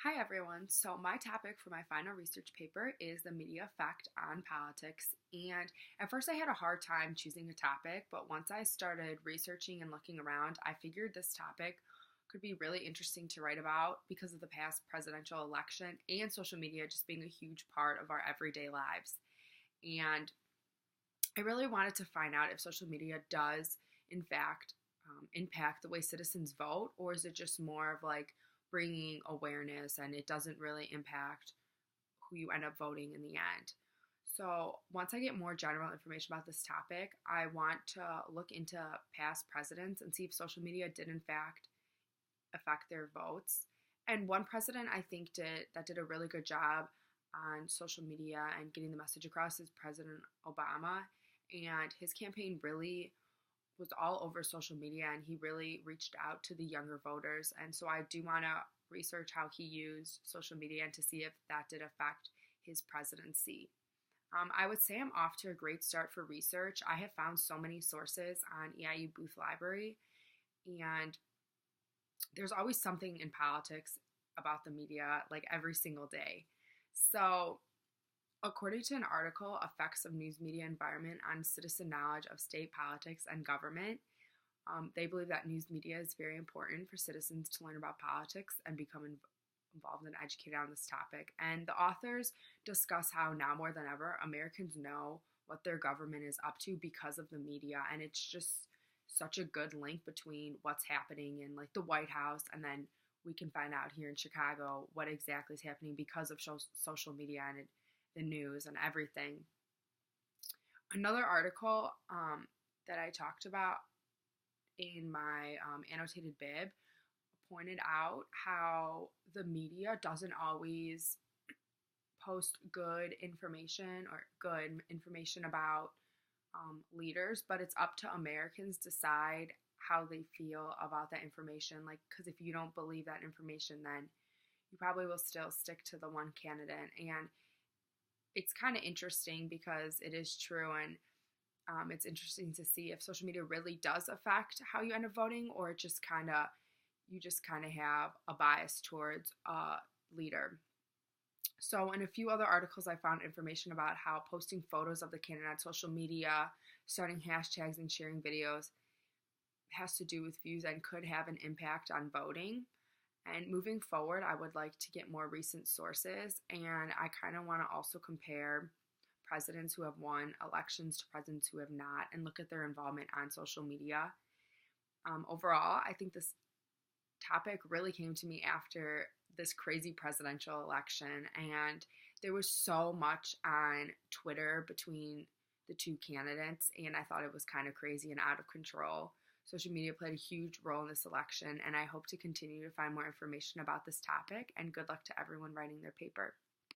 Hi everyone. So my topic for my final research paper is the media effect on politics. And at first I had a hard time choosing a topic, but once I started researching and looking around, I figured this topic could be really interesting to write about because of the past presidential election and social media just being a huge part of our everyday lives. And I really wanted to find out if social media does, in fact, impact the way citizens vote, or is it just more of like bringing awareness and it doesn't really impact who you end up voting in the end? So, once I get more general information about this topic, I want to look into past presidents and see if social media did, in fact, affect their votes. And one president I think did a really good job on social media and getting the message across is President Obama. And his campaign really was all over social media and he really reached out to the younger voters. And so I do want to research how he used social media and to see if that did affect his presidency. I would say I'm off to a great start for research. I have found so many sources on EIU Booth Library, and there's always something in politics about the media, like every single day. So, according to an article, Effects of News Media Environment on Citizen Knowledge of State Politics and Government, they believe that news media is very important for citizens to learn about politics and become involved and educated on this topic. And the authors discuss how now more than ever, Americans know what their government is up to because of the media. And it's just such a good link between what's happening in like the White House, and then we can find out here in Chicago what exactly is happening because of social media and the news and everything. Another article that I talked about in my annotated bib pointed out how the media doesn't always post good information or good information about leaders, but it's up to Americans to decide how they feel about that information. Like, because if you don't believe that information, then you probably will still stick to the one candidate. And it's kind of interesting because it is true, and it's interesting to see if social media really does affect how you end up voting, or it just kind of you just kind of have a bias towards a leader. So, in a few other articles, I found information about how posting photos of the candidate on social media, starting hashtags, and sharing videos has to do with views and could have an impact on voting. And moving forward, I would like to get more recent sources, and I kind of want to also compare presidents who have won elections to presidents who have not and look at their involvement on social media. Overall, I think this topic really came to me after this crazy presidential election, and there was so much on Twitter between the two candidates, and I thought it was kind of crazy and out of control. Social media played a huge role in this election, and I hope to continue to find more information about this topic, and good luck to everyone writing their paper.